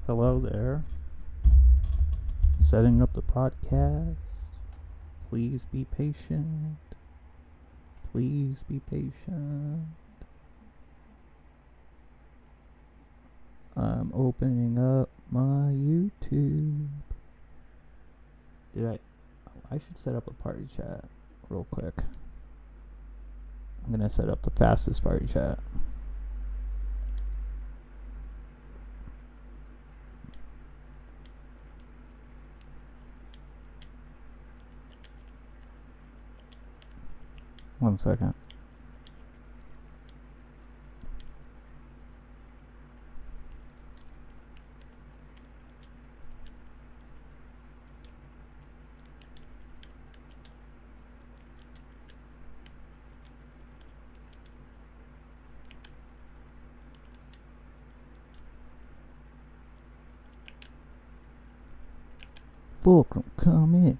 Hello there. Setting up the podcast. Please be patient. Please be patient. I'm opening up my YouTube. I should set up a party chat real quick. I'm gonna set up the fastest party chat. One second. Fulcrum, come in.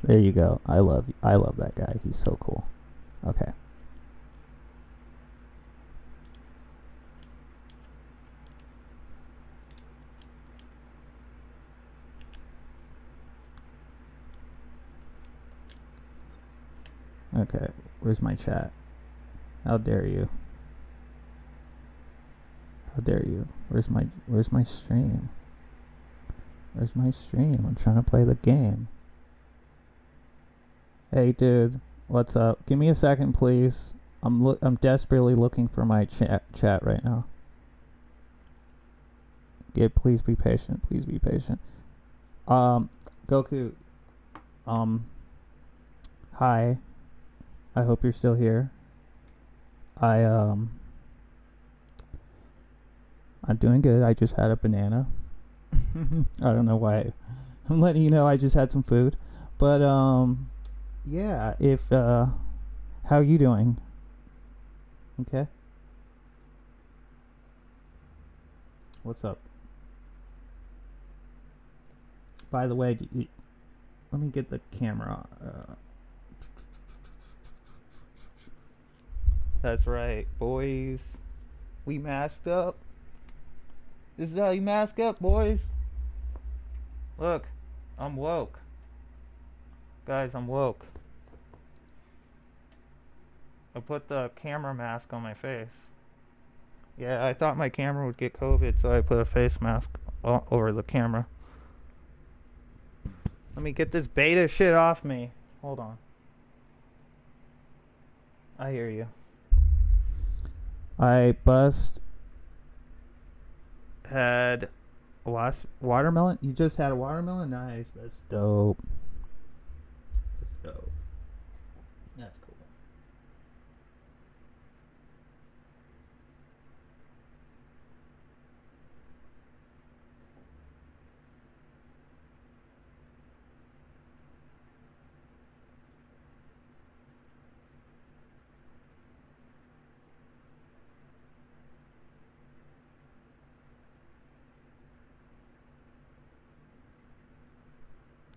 There you go. I love that guy. He's so cool. Okay. Okay, where's my chat? How dare you? How dare you? Where's my stream? Where's my stream? I'm trying to play the game. Hey, dude, what's up? Give me a second, please. I'm desperately looking for my chat right now. Yeah, please be patient. Please be patient. Goku. Hi. I hope you're still here. I'm doing good. I just had a banana. I don't know why I'm letting you know I just had some food. But yeah, how you doing? Okay. What's up? By the way, let me get the camera. That's right, boys. We masked up. This is how you mask up, boys. Look, I'm woke. Guys, I'm woke. I put the camera mask on my face. Yeah, I thought my camera would get COVID, so I put a face mask over the camera. Let me get this beta shit off me. Hold on. I hear you. I had a last watermelon. You just had a watermelon? Nice. That's dope. That's dope. That's cool.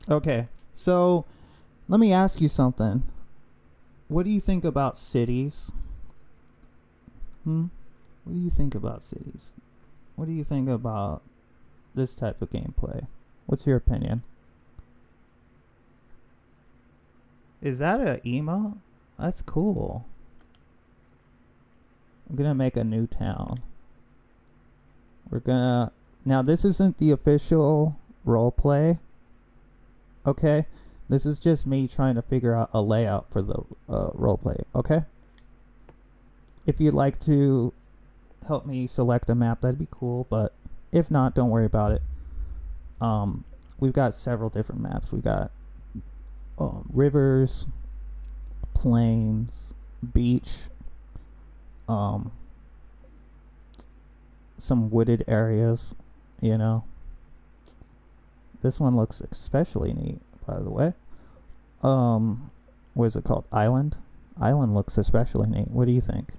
Okay, so let me ask you something. What do you think about cities? What do you think about cities? What do you think about this type of gameplay? What's your opinion? Is that a emo? That's cool. I'm gonna make a new town. Now this isn't the official roleplay. Okay, this is just me trying to figure out a layout for the roleplay. Okay, if you'd like to help me select a map, that'd be cool. But if not, don't worry about it. We've got several different maps. We got rivers, plains, beach, some wooded areas. You know. This one looks especially neat, by the way. What is it called? Island? Island looks especially neat. What do you think?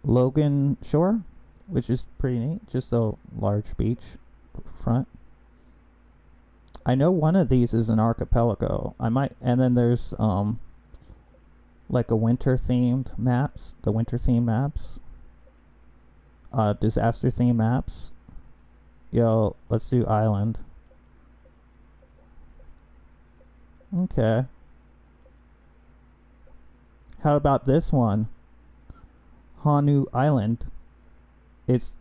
Logan Shore, which is pretty neat. Just a large beach front. I know one of these is an archipelago. And then there's like a winter themed maps. The winter themed maps. Disaster theme maps. Yo, let's do island. Okay. How about this one? Honu Island. It's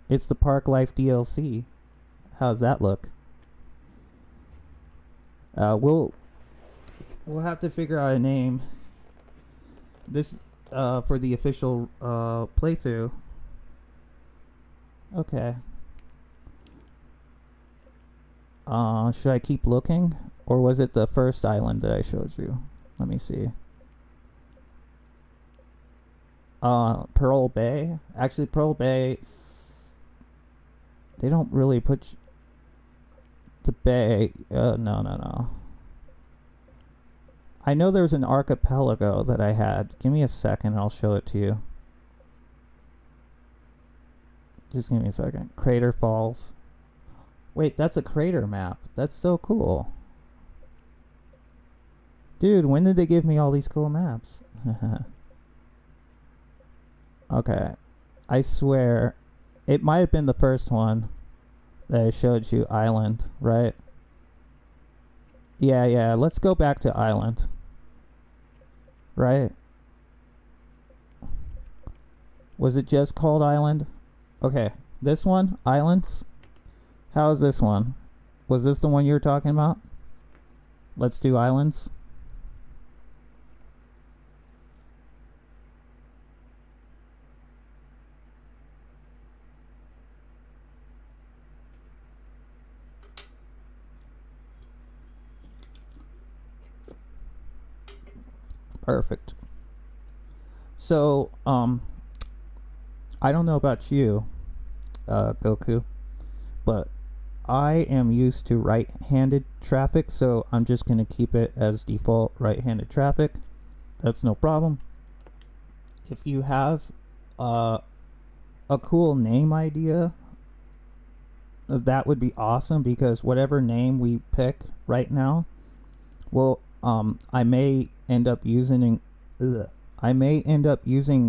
the Park Life DLC. How's that look? We'll have to figure out a name. This for the official playthrough. Okay. Should I keep looking, or was it the first island that I showed you? Let me see. Pearl Bay. Actually, Pearl Bay. They don't really put the bay. No. I know there's an archipelago that I had. Give me a second, I'll show it to you. Just give me a second. Crater Falls. Wait, that's a crater map. That's so cool. Dude, when did they give me all these cool maps? Okay. I swear, it might have been the first one that I showed you, Island, right? Yeah, let's go back to Island. Right? Was it just called Island? Okay, this one, Islands. How's this one? Was this the one you were talking about? Let's do Islands. Perfect. So, I don't know about you, Goku, but I am used to right-handed traffic, so I'm just going to keep it as default right-handed traffic. That's no problem. If you have a cool name idea, that would be awesome, because whatever name we pick right now, well, I may end up using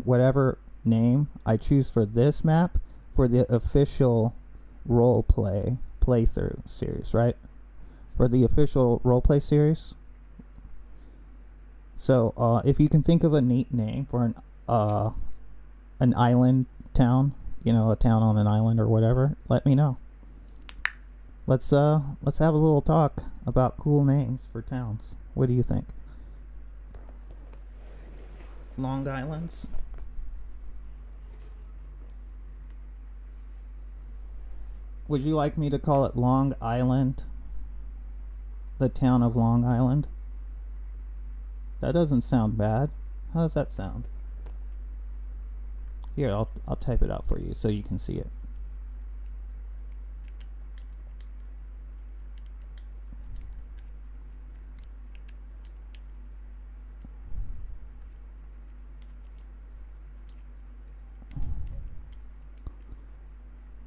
whatever name I choose for this map for the official playthrough series, right? For the official roleplay series. So, if you can think of a neat name for an island town, a town on an island or whatever, let me know. Let's have a little talk about cool names for towns. What do you think? Long Islands? Would you like me to call it Long Island? The town of Long Island? That doesn't sound bad. How does that sound? Here, I'll type it out for you so you can see it.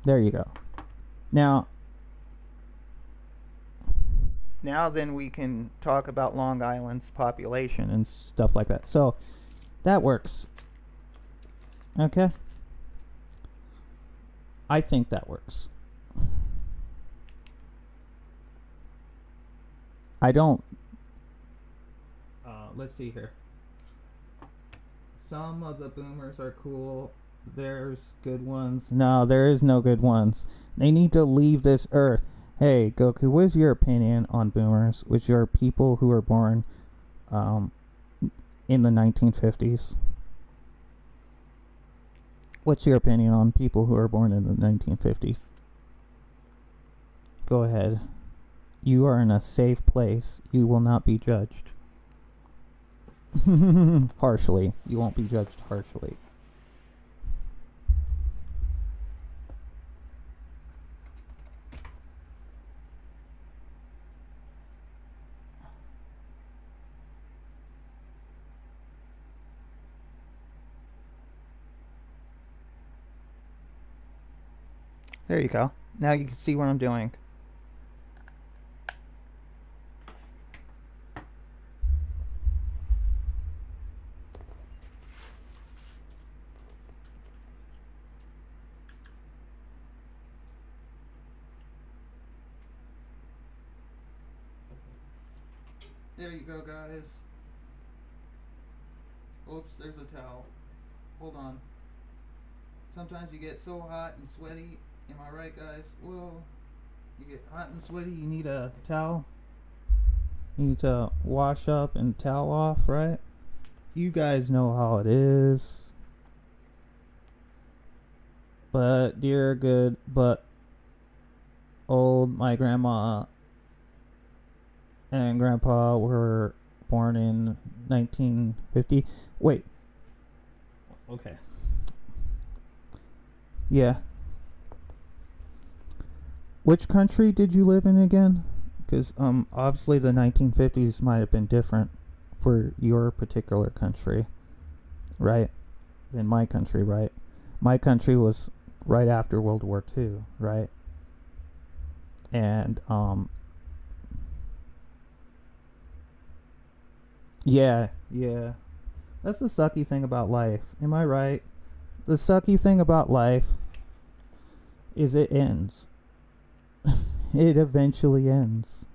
There you go. Now then we can talk about Long Island's population and stuff like that. So that works. Okay. I think that works. I don't. Let's see here. Some of the boomers are cool. There's good ones. No, there is no good ones. They need to leave this earth. Hey, Goku, what is your opinion on boomers, which are people who were born in the 1950s? What's your opinion on people who are born in the 1950s? Go ahead. You are in a safe place. You will not be judged. Harshly. You won't be judged harshly. There you go. Now you can see what I'm doing. There you go, guys. Oops, there's a towel. Hold on. Sometimes you get so hot and sweaty. Am I right, guys? Whoa. You get hot and sweaty, you need a towel. You need to wash up and towel off, right? You guys know how it is. But dear good, but old, my grandma and grandpa were born in 1950. Wait. Okay. Yeah. Which country did you live in again? Because obviously the 1950s might have been different for your particular country, right? Than my country, right? My country was right after World War II, right? And yeah. That's the sucky thing about life. Am I right? The sucky thing about life is it ends. It eventually ends.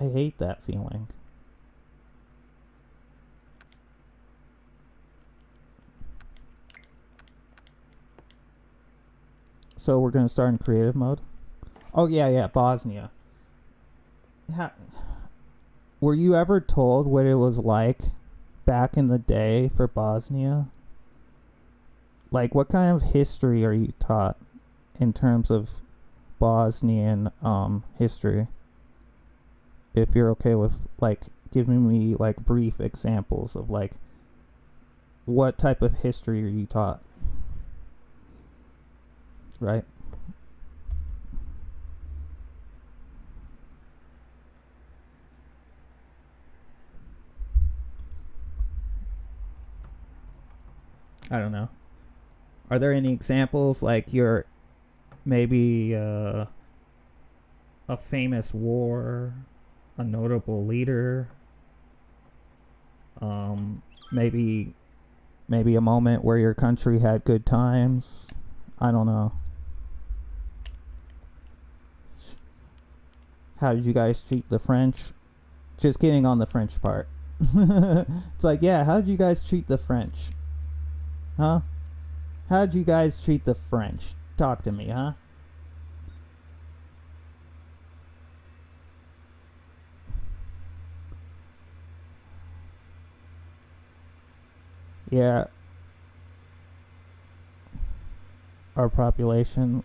I hate that feeling. So we're going to start in creative mode. Oh, yeah, Bosnia. Were you ever told what it was like back in the day for Bosnia? Like, what kind of history are you taught in terms of Bosnian history? If you're okay with, like, giving me, like, brief examples of, like, what type of history are you taught? Right? I don't know. Are there any examples, like you're maybe a famous war, a notable leader, maybe a moment where your country had good times? I don't know. How did you guys treat the French? Just kidding on the French part. It's like, yeah, how did you guys treat the French? Huh? How did you guys treat the French? Talk to me, huh? Yeah. Our population.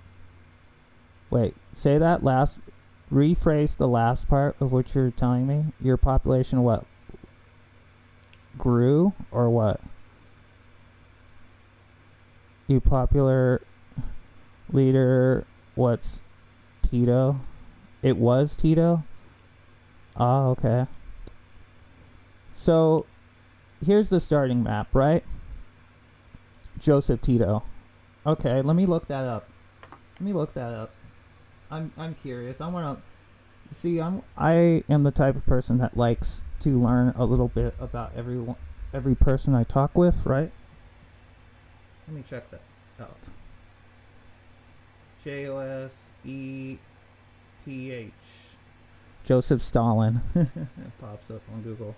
Wait, say that last. Rephrase the last part of what you're telling me. Your population, what? Grew or what? You popular leader, what's Tito? It was Tito? Ah, okay. So, here's the starting map, right? Joseph Tito. Okay, let me look that up. I'm curious. I want to see. I am the type of person that likes to learn a little bit about every person I talk with, right? Let me check that out. Joseph. Joseph Stalin. It pops up on Google.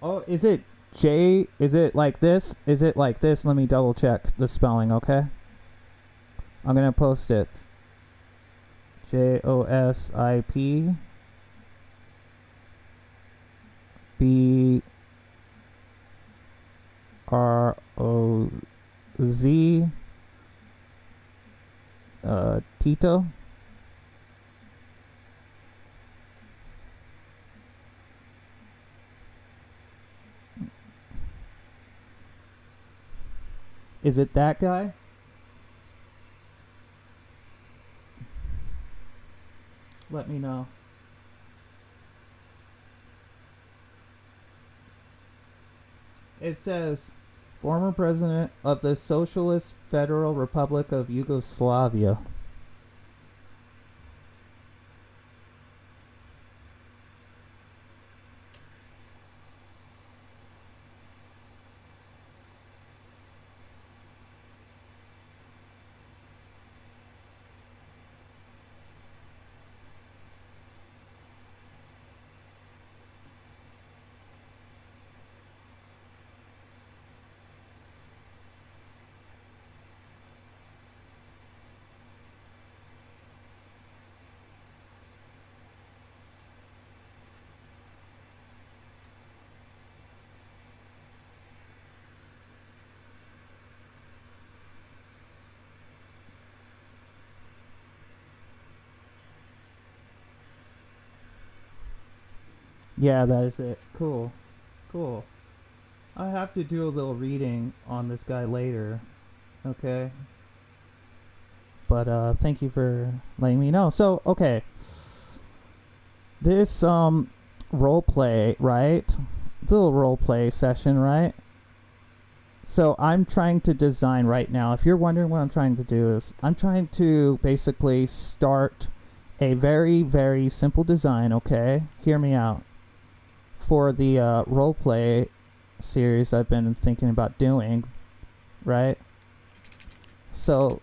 Oh, is it J? Is it like this? Is it like this? Let me double check the spelling, okay? I'm gonna post it. Josip Broz Tito. Is it that guy? Let me know. It says, former president of the Socialist Federal Republic of Yugoslavia. Yeah, that is it. Cool. Cool. I have to do a little reading on this guy later. Okay. But thank you for letting me know. So, okay. This role play, right? Little role play session, right? So I'm trying to design right now. If you're wondering what I'm trying to do is I'm trying to basically start a very, very simple design, okay? Hear me out. For the role play series I've been thinking about doing, right? So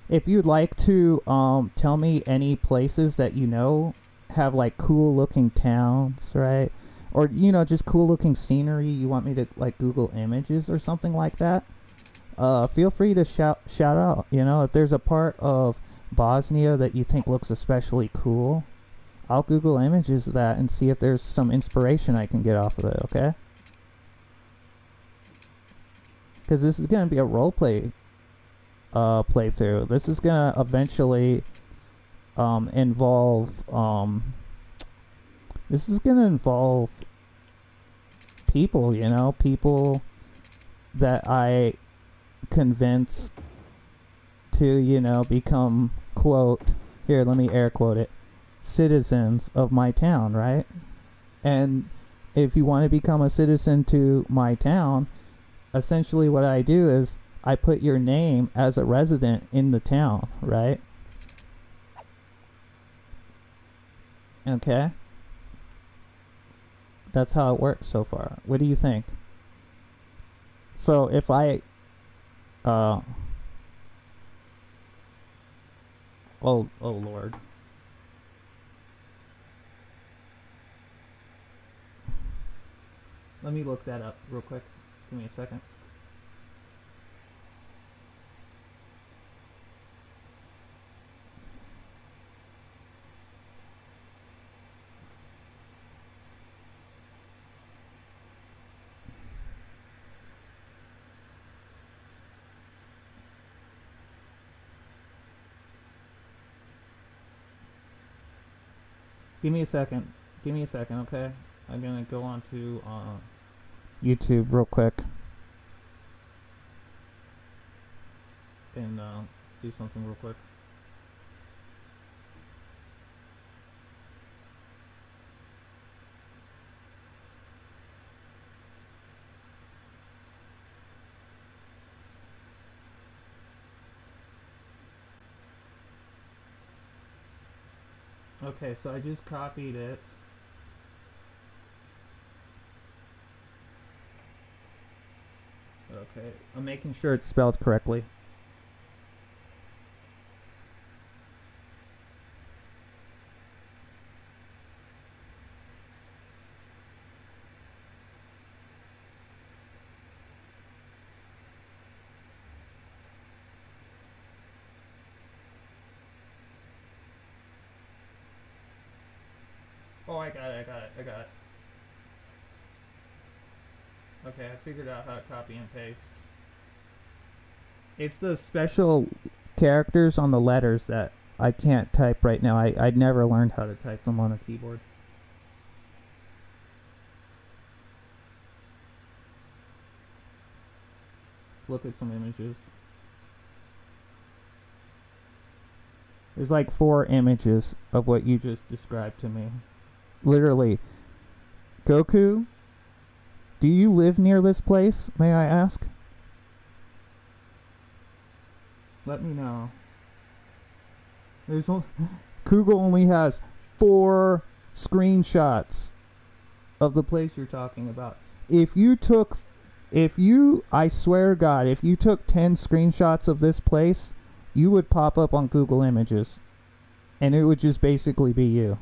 if you'd like to tell me any places that you know have like cool looking towns, right? Or just cool looking scenery you want me to like Google Images or something like that, feel free to shout out. If there's a part of Bosnia that you think looks especially cool, I'll Google Images that and see if there's some inspiration I can get off of it, okay? Because this is going to be a roleplay playthrough. This is going to eventually involve people, people that I convince to, become, quote, here, let me air quote it, citizens of my town, right? And if you want to become a citizen to my town, essentially what I do is I put your name as a resident in the town, right? Okay? That's how it works so far. What do you think? So if I oh Lord. Let me look that up real quick. Give me a second. Give me a second. Okay? I'm gonna go on to YouTube real quick and do something real quick. Okay, so I just copied it. Okay, I'm making sure it's spelled correctly. Oh, I got it. Okay, I figured out how to copy and paste. It's the special characters on the letters that I can't type right now. I'd never learned how to type them on a keyboard. Let's look at some images. There's like 4 images of what you just described to me. Literally. Goku, do you live near this place, may I ask? Let me know. Google only has 4 screenshots of the place you're talking about. I swear to God, if you took 10 screenshots of this place, you would pop up on Google Images. And it would just basically be you.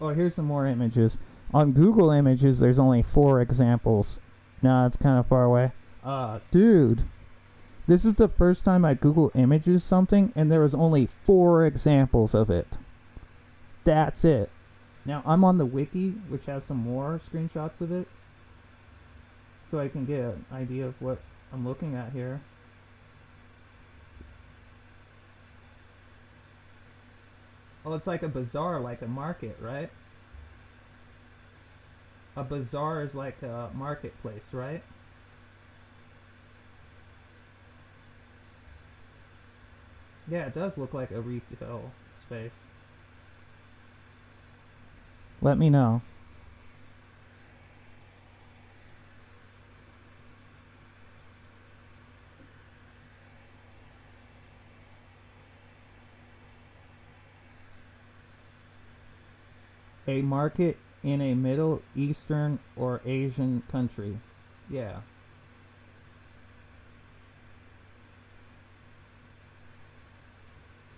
Oh, here's some more images. On Google Images, there's only 4 examples. Nah, it's kind of far away. Dude. This is the first time I Google Images something, and there was only 4 examples of it. That's it. Now, I'm on the wiki, which has some more screenshots of it. so I can get an idea of what I'm looking at here. Oh, it's like a bazaar, like a market, right? A bazaar is like a marketplace, right? Yeah, it does look like a retail space. Let me know. A market in a Middle Eastern or Asian country. Yeah.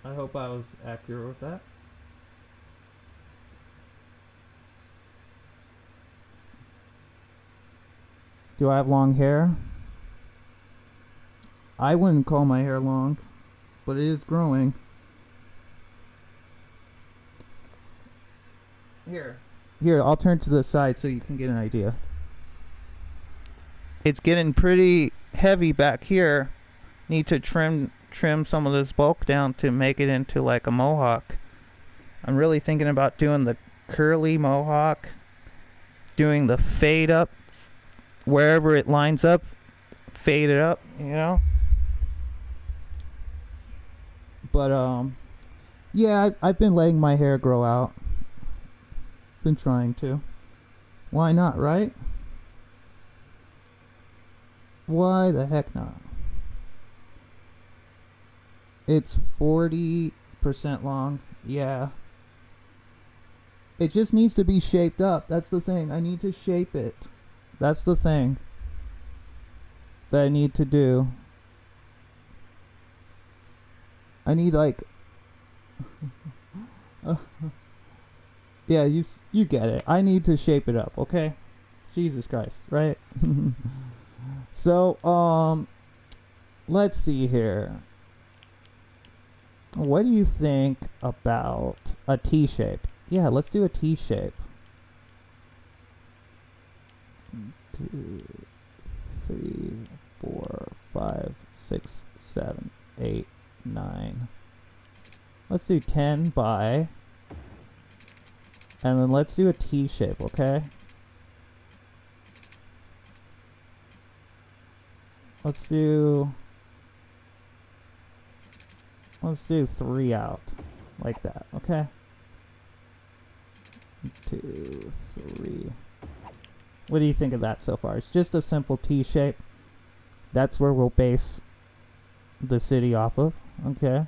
I hope I was accurate with that. Do I have long hair? I wouldn't call my hair long, but it is growing. Here, I'll turn to the side so you can get an idea. It's getting pretty heavy back here. Need to trim some of this bulk down to make it into like a mohawk. I'm really thinking about doing the curly mohawk, doing the fade up wherever it lines up, fade it up, you know. But yeah, I've been letting my hair grow out. Been trying to. Why not, right? Why the heck not? It's 40% long. Yeah. It just needs to be shaped up. That's the thing. I need to shape it. That's the thing that I need to do. I need like yeah, you get it. I need to shape it up, okay? Jesus Christ, right? So, let's see here. What do you think about a T shape? Yeah, let's do a T shape. 2, 3, 4, 5, 6, 7, 8, 9. Let's do 10 by, and then let's do a T shape, okay? Let's do 3 out, like that, okay? 2, 3. What do you think of that so far? It's just a simple T shape. That's where we'll base the city off of, okay?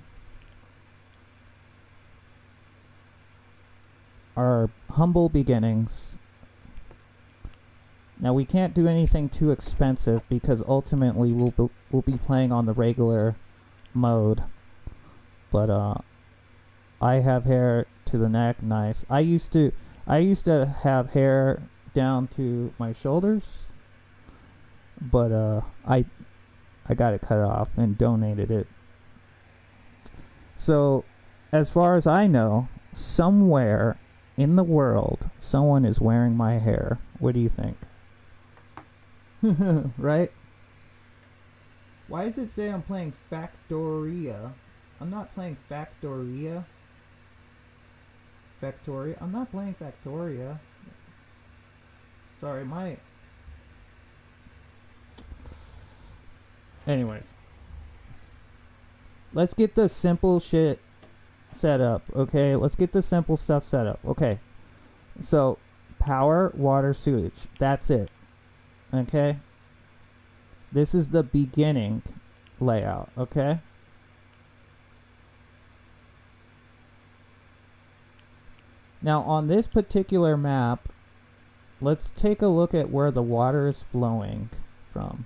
Our humble beginnings. Now we can't do anything too expensive because ultimately we'll be playing on the regular mode. But I have hair to the neck, nice. I used to have hair down to my shoulders, but I got it cut off and donated it. So, as far as I know, somewhere in the world, someone is wearing my hair. What do you think? Right? Why does it say I'm playing Factoria? I'm not playing Factoria. Factoria? I'm not playing Factoria. Sorry, my... Anyways. Let's get the simple shit set up, okay? Let's get the simple stuff set up, okay? So, power, water, sewage. That's it. Okay? This is the beginning layout, okay? Now, on this particular map, let's take a look at where the water is flowing from.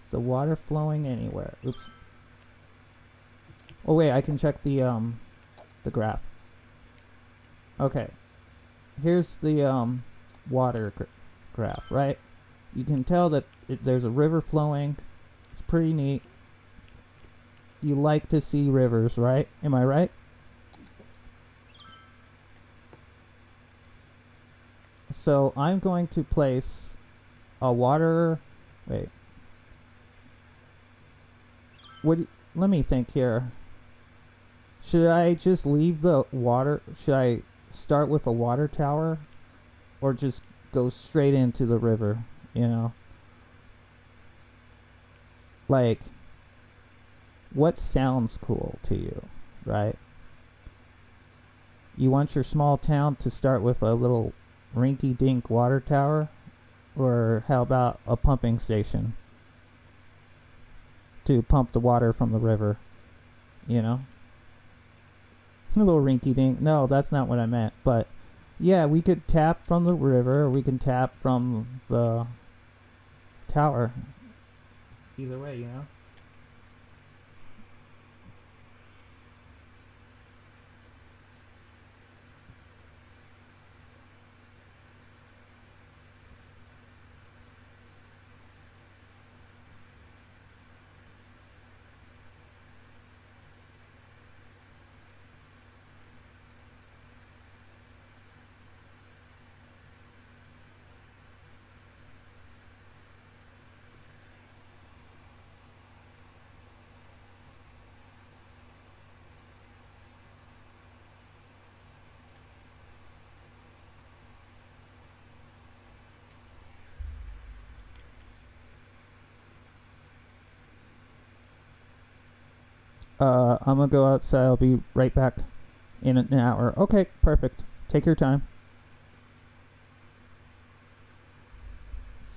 Is the water flowing anywhere? Oops. Oh wait, I can check the graph. Okay. Here's the water graph, right? You can tell that there's a river flowing. It's pretty neat. You like to see rivers, right? Am I right? So I'm going to place a water Wait. Let me think here. Should I just leave the water? Should I start with a water tower? Or just go straight into the river, you know? Like, what sounds cool to you, right? You want your small town to start with a little rinky-dink water tower? Or how about a pumping station to pump the water from the river, you know? A little rinky-dink. No, that's not what I meant, but yeah, we could tap from the river, or we can tap from the tower. Either way, you know? I'm gonna go outside. I'll be right back in an hour. Okay, perfect. Take your time.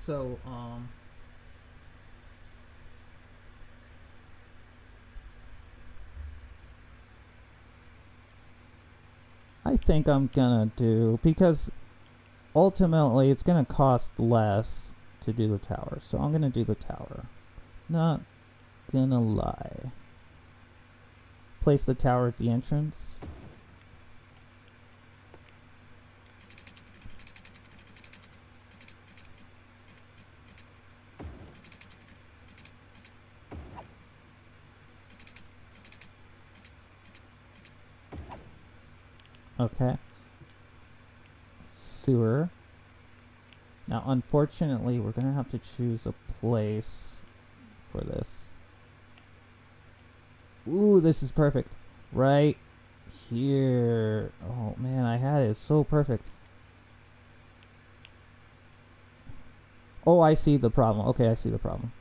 So, I think I'm gonna do, because ultimately it's gonna cost less to do the tower. So I'm gonna do the tower. Not gonna lie. Place the tower at the entrance. Okay. Sewer. Now, unfortunately, we're gonna have to choose a place for this. Ooh, this is perfect. Right here. Oh man, I had it. It's so perfect. Oh, I see the problem. Okay, I see the problem.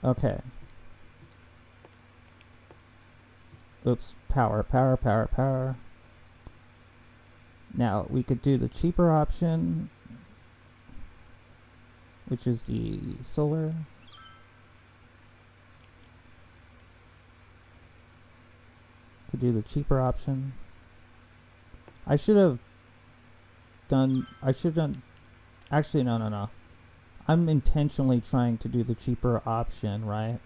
Okay. Oops. Power. Now, we could do the cheaper option, which is the solar. Could do the cheaper option. I should have done... Actually, no. I'm intentionally trying to do the cheaper option, right?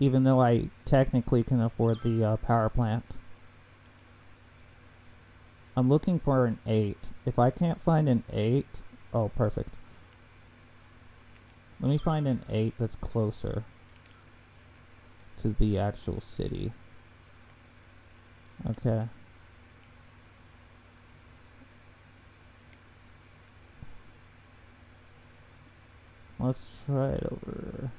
Even though I technically can afford the power plant. I'm looking for an 8. If I can't find an 8... Oh, perfect. Let me find an 8 that's closer to the actual city. Okay. Let's try it over.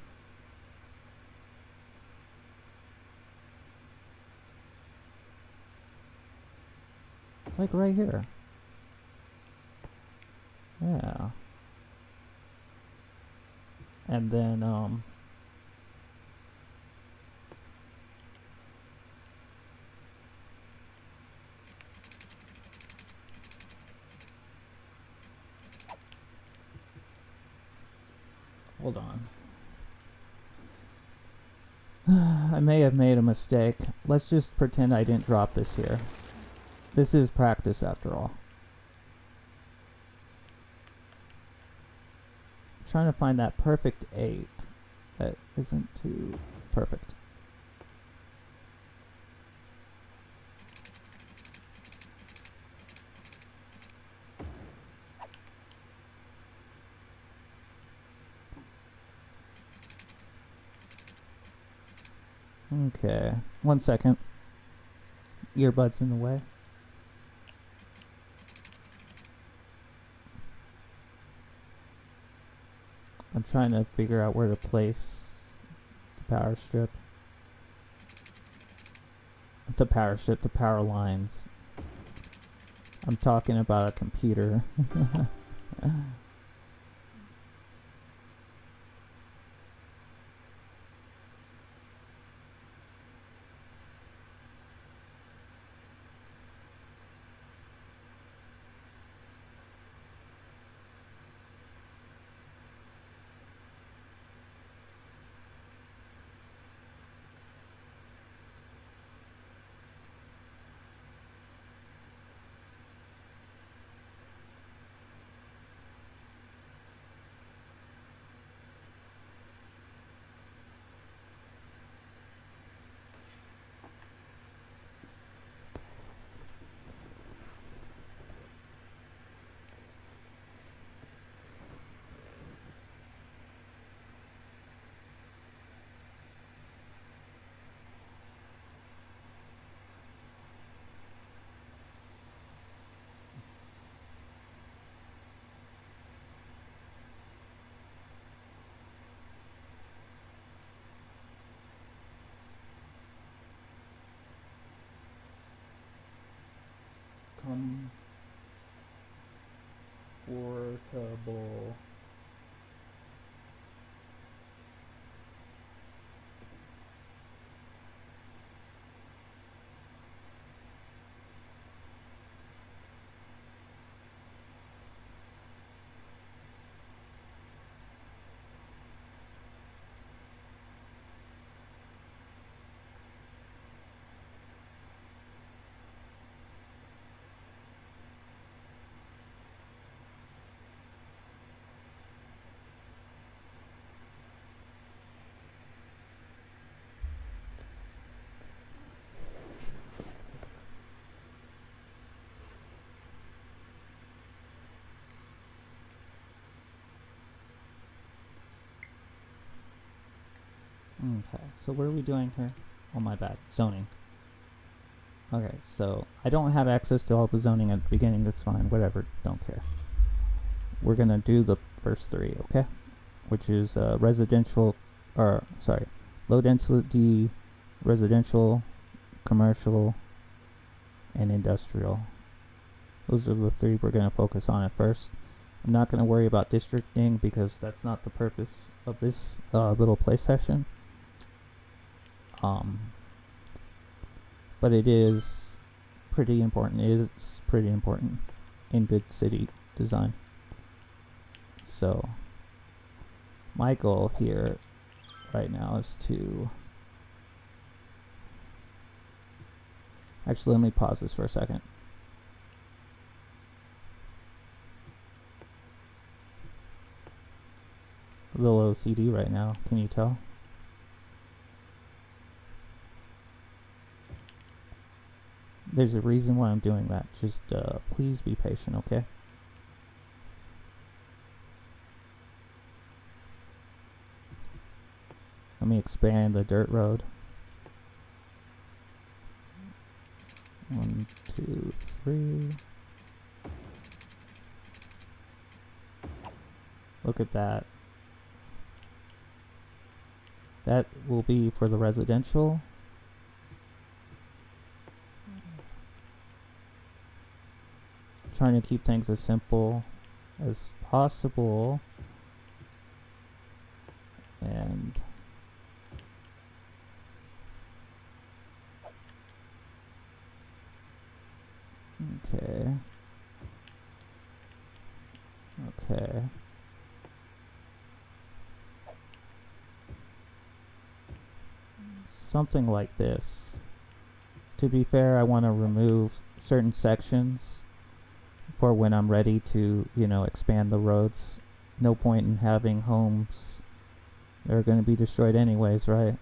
Like right here. Yeah. And then, hold on. I may have made a mistake. Let's just pretend I didn't drop this here. This is practice after all. I'm trying to find that perfect 8 that isn't too perfect. Okay. 1 second. Earbuds in the way. I'm trying to figure out where to place the power strip. The power strip, the power lines. I'm talking about a computer. Comfortable. Okay, so what are we doing here? Oh, my bad. Zoning. Okay, so I don't have access to all the zoning at the beginning. That's fine. Whatever. Don't care. We're going to do the first three, okay? Which is residential, or, sorry, low density residential, commercial, and industrial. Those are the three we're going to focus on at first. I'm not going to worry about districting because that's not the purpose of this little play session. But it is pretty important. It is pretty important in good city design. So my goal here right now is to... Actually, let me pause this for a second. A little OCD right now, can you tell? There's a reason why I'm doing that. Just please be patient, okay? Let me expand the dirt road. 1, 2, 3. Look at that. That will be for the residential. Trying to keep things as simple as possible. And okay. Okay. Something like this. To be fair, I want to remove certain sections for when I'm ready to, you know, expand the roads. No point in having homes that are going to be destroyed anyways, right?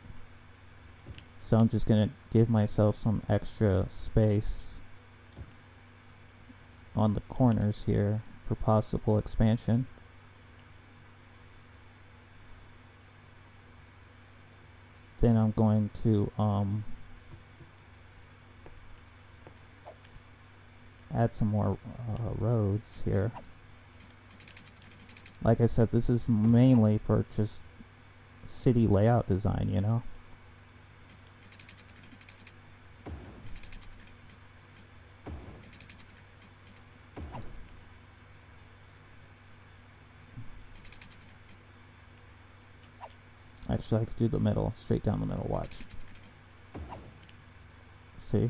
So I'm just going to give myself some extra space on the corners here for possible expansion. Then I'm going to add some more roads here. Like I said, this is mainly for just city layout design, you know? Actually, I could do the middle, straight down the middle, watch. See?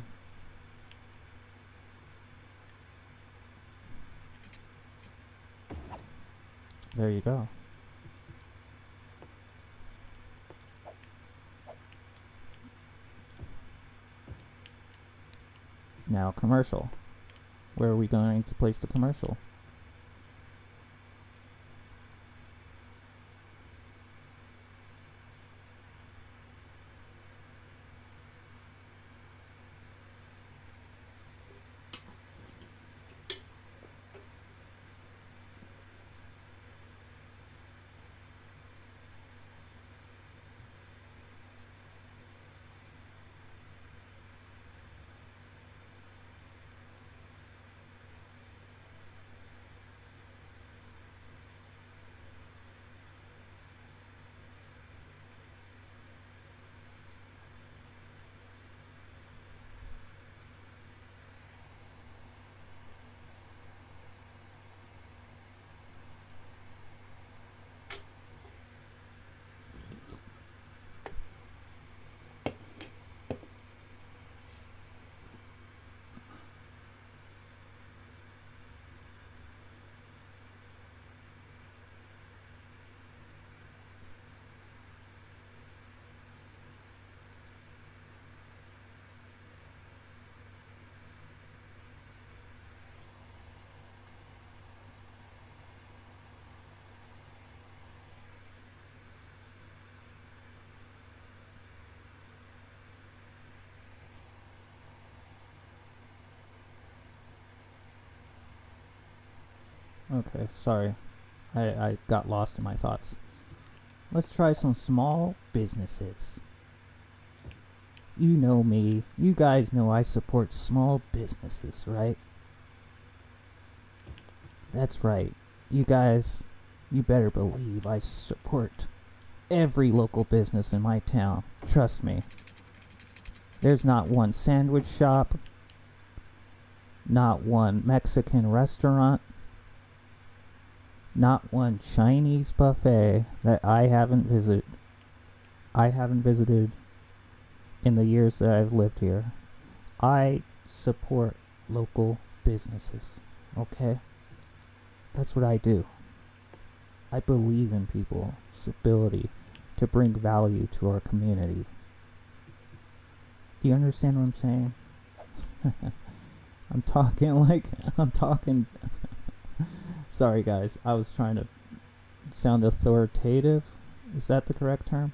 There you go. Now commercial. Where are we going to place the commercial? Okay, sorry. I got lost in my thoughts. Let's try some small businesses. You know me. You guys know I support small businesses, right? That's right. You guys, you better believe I support every local business in my town. Trust me. There's not one sandwich shop, not one Mexican restaurant, not one Chinese buffet that I haven't visited. I haven't visited in the years that I've lived here. I support local businesses, okay? That's what I do. I believe in people's ability to bring value to our community. Do you understand what I'm saying? I'm talking Sorry guys, I was trying to sound authoritative. Is that the correct term?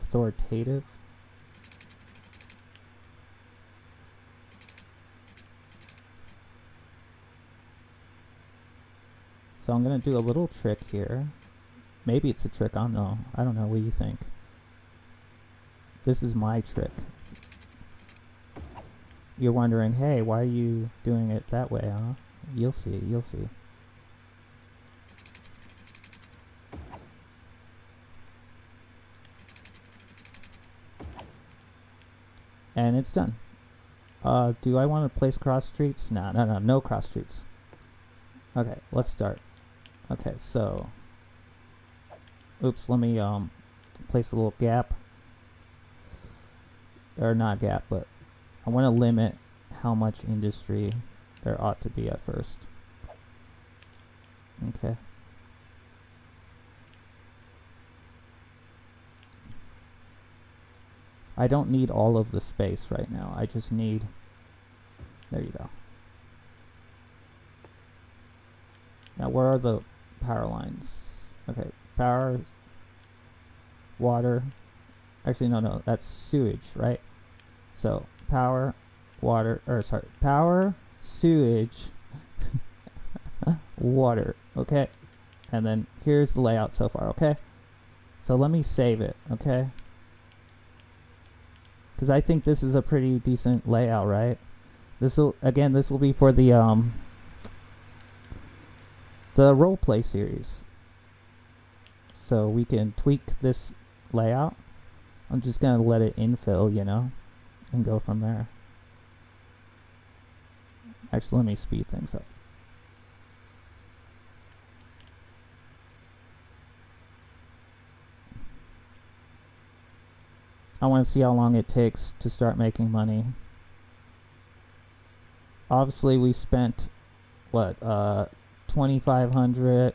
Authoritative? So I'm gonna do a little trick here. Maybe it's a trick, I don't know. I don't know, what do you think? This is my trick. You're wondering, hey, why are you doing it that way, huh? You'll see, you'll see. And it's done. Do I want to place cross streets? No cross streets. Okay, let's start. Okay, so... Oops, let me place a little gap. Or not gap, but I want to limit how much industry there ought to be at first. Okay. I don't need all of the space right now. I just need... There you go. Now where are the power lines? Okay, power, water. Actually, no, that's sewage, right? So power, water, power, sewage, water, okay? And then here's the layout so far, okay? So let me save it, okay? Because I think this is a pretty decent layout, right? This will be for the roleplay series. So we can tweak this layout. I'm just gonna let it infill, you know, and go from there. Actually, let me speed things up. I want to see how long it takes to start making money. Obviously, we spent what 2,500.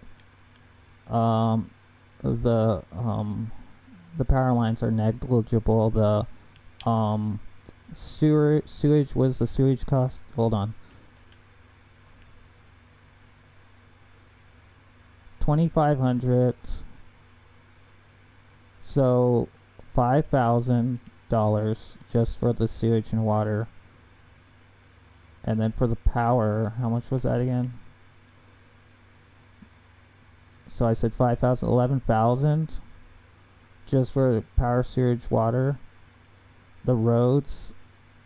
The power lines are negligible. The sewage was the sewage cost. Hold on. 2,500. So $5,000 just for the sewage and water. And then for the power, how much was that again? So I said 5,000, 11,000 just for power, sewage, water. The roads,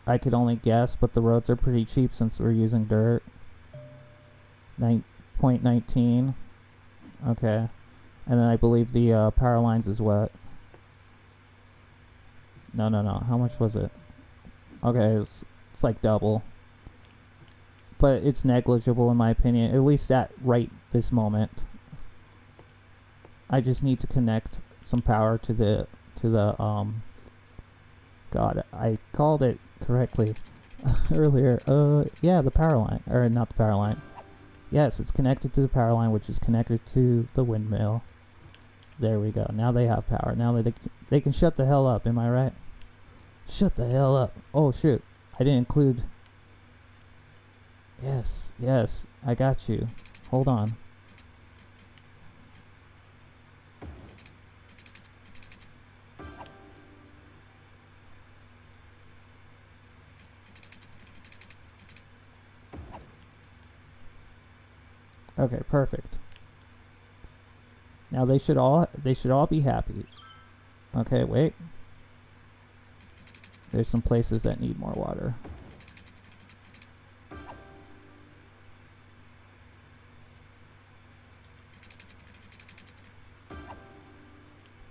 I could only guess, but the roads are pretty cheap since we're using dirt. 9.19. Okay. And then I believe the power lines is what? No. How much was it? Okay, it's like double. But it's negligible in my opinion, at least at right this moment. I just need to connect some power to the God, I called it correctly earlier. Yeah, the power line, or not the power line. Yes, it's connected to the power line, which is connected to the windmill. There we go. Now they have power. Now they can shut the hell up. Am I right? Shut the hell up. Oh shoot, I didn't include. Yes, I got you. Hold on. Okay, perfect. Now they should all be happy. Okay, wait. There's some places that need more water.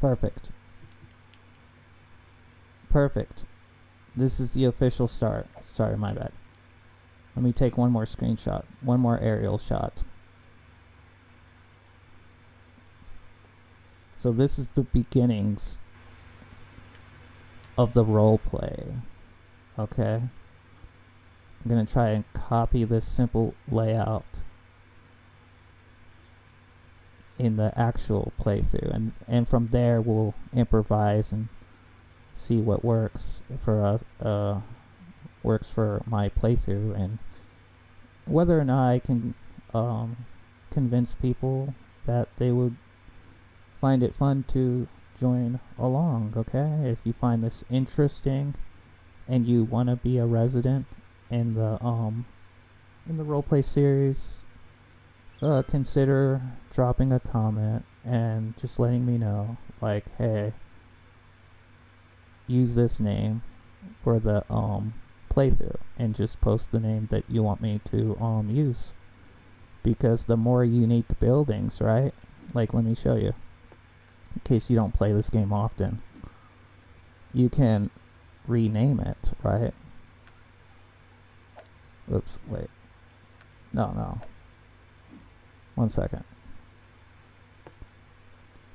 Perfect. Perfect. This is the official start. Sorry, my bad. Let me take one more screenshot. One more aerial shot. So this is the beginnings of the role play. Okay? I'm going to try and copy this simple layout in the actual playthrough, and from there we'll improvise and see what works for us, works for my playthrough, and whether or not I can convince people that they would find it fun to join along. Okay, if you find this interesting and you want to be a resident in the roleplay series, consider dropping a comment and just letting me know, like, hey, use this name for the playthrough, and just post the name that you want me to use, because the more unique buildings, right? Like, let me show you, in case you don't play this game often, you can rename it, right? Oops, wait. No. 1 second.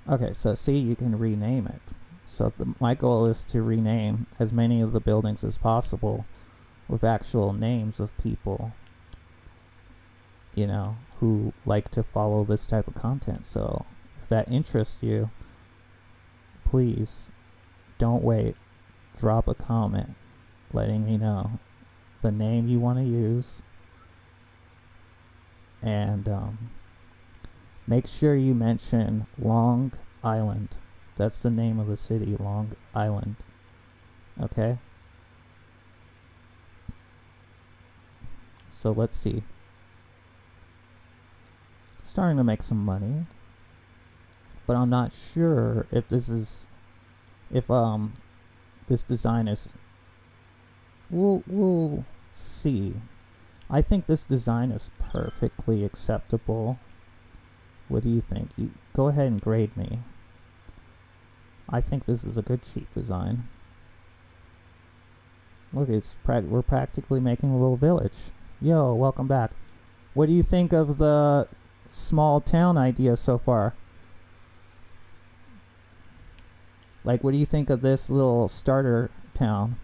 Okay, so see, you can rename it. So my goal is to rename as many of the buildings as possible with actual names of people, you know, who like to follow this type of content. So if that interests you, please don't wait. Drop a comment letting me know the name you want to use, and make sure you mention Long Island. That's the name of the city, Long Island. Okay? So let's see. Starting to make some money. but I'm not sure if this is, if this design is, we'll see. I think this design is perfectly acceptable. What do you think? You go ahead and grade me. I think this is a good cheap design. Look, we're practically making a little village. Yo, welcome back. What do you think of the small town idea so far? Like, what do you think of this little starter town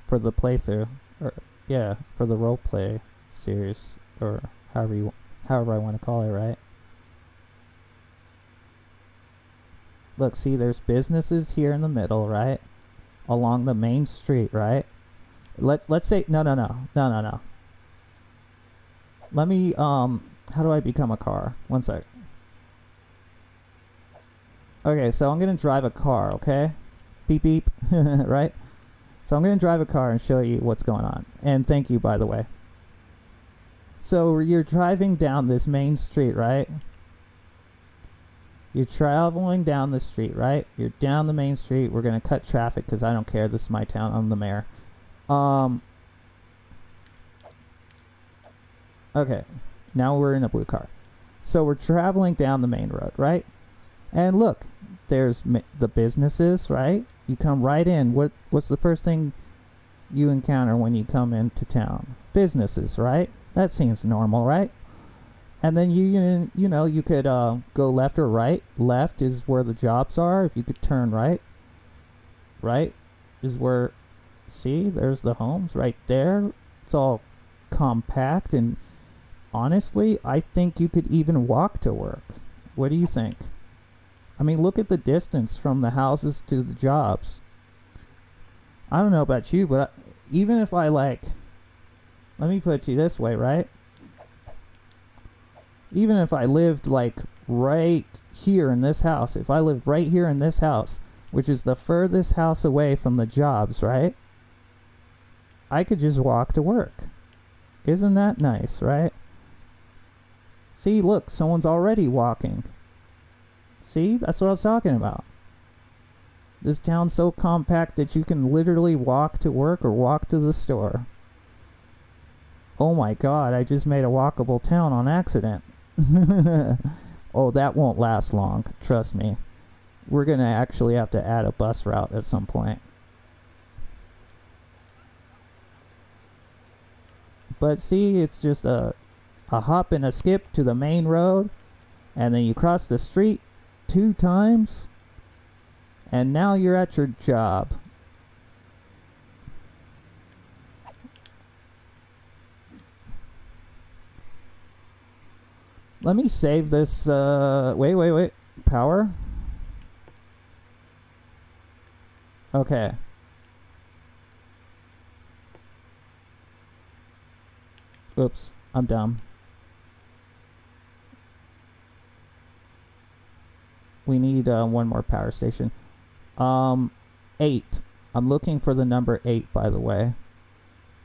for the playthrough? Or, yeah, for the roleplay series, or however I want to call it, right? Look, see, there's businesses here in the middle, right? Along the main street, right? Let's say no. Let me how do I become a car? One sec. Okay, so I'm gonna drive a car, okay? Beep beep, right? So I'm gonna drive a car and show you what's going on. And thank you, by the way. So you're driving down this main street, right? You're traveling down the street, right? You're down the main street. We're gonna cut traffic because I don't care. This is my town. I'm the mayor. Okay, now we're in a blue car. So we're traveling down the main road, right? And look, there's the businesses, right? You come right in. What's the first thing you encounter when you come into town? Businesses, right? That seems normal, right? And then you know you could go left or right. Left is where the jobs are. If you could turn right, right is where, see, there's the homes right there. It's all compact, and honestly, I think you could even walk to work. What do you think? I mean, look at the distance from the houses to the jobs. I don't know about you, but even if I let me put it to you this way, right? Even if I lived like right here in this house, if I lived right here in this house, which is the furthest house away from the jobs, right? I could just walk to work. Isn't that nice, right? See, look, someone's already walking. See, that's what I was talking about. This town's so compact that you can literally walk to work or walk to the store. Oh my god, I just made a walkable town on accident. Oh, that won't last long, trust me. We're gonna actually have to add a bus route at some point. But see, it's just a hop and a skip to the main road, and then you cross the street 2 times, and now you're at your job. Let me save this, wait. Power? Okay. Oops, I'm dumb. We need one more power station. 8. I'm looking for the number 8, by the way.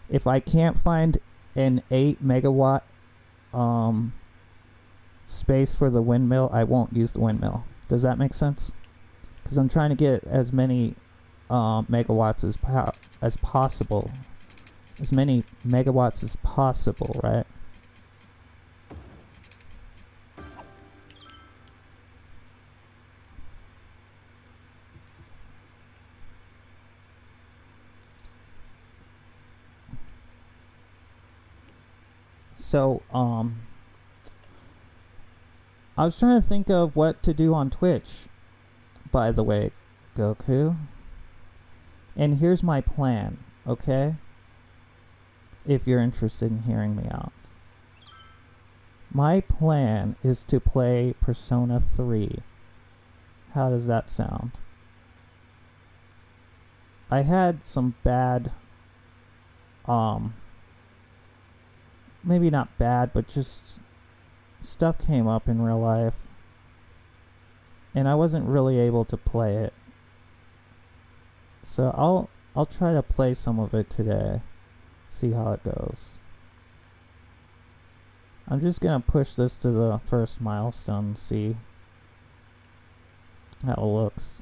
If I can't find an 8 megawatt space for the windmill, I won't use the windmill. Does that make sense? Because I'm trying to get as many megawatts as possible. As many megawatts as possible, right? So, I was trying to think of what to do on Twitch, by the way, Goku. And here's my plan, okay? If you're interested in hearing me out. My plan is to play Persona 3. How does that sound? I had some bad, maybe not bad, but just stuff came up in real life, and I wasn't really able to play it. So I'll try to play some of it today. See how it goes. I'm just gonna push this to the first milestone and see how it looks.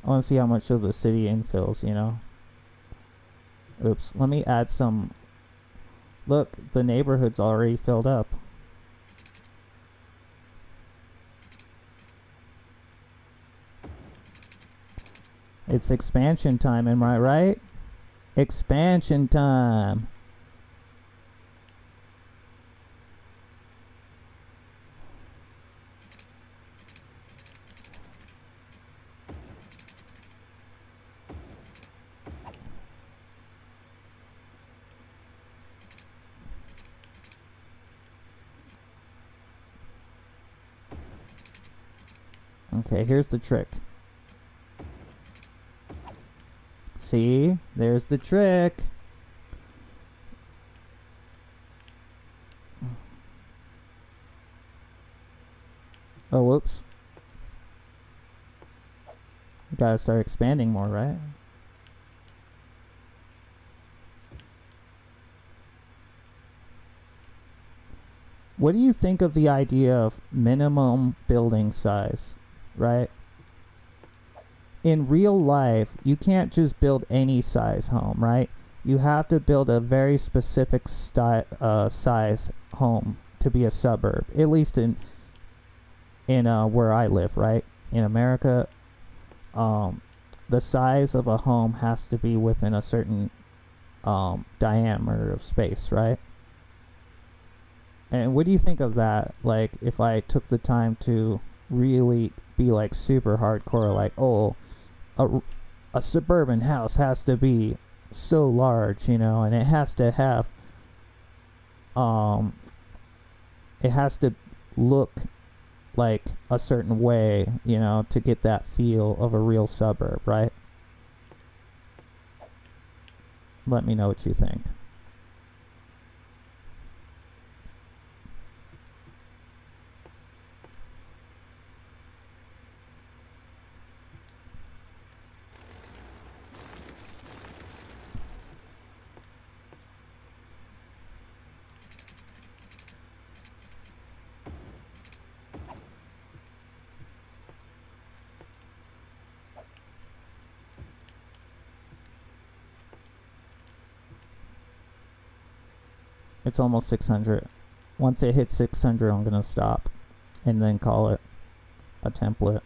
I want to see how much of the city infills, you know. Oops, let me add some. Look, the neighborhood's already filled up. It's expansion time, am I right? Expansion time. Okay, here's the trick. See? There's the trick. Oh, whoops. Gotta start expanding more, right? What do you think of the idea of minimum building size, right? In real life, you can't just build any size home, right? You have to build a very specific size home to be a suburb. At least in where I live, right? In America, the size of a home has to be within a certain diameter of space, right? And what do you think of that? Like, if I took the time to really be like super hardcore, like, oh, a suburban house has to be so large, you know, and it has to have it has to look like a certain way, you know, to get that feel of a real suburb, right? Let me know what you think. It's almost 600. Once it hits 600, I'm gonna stop and then call it a template.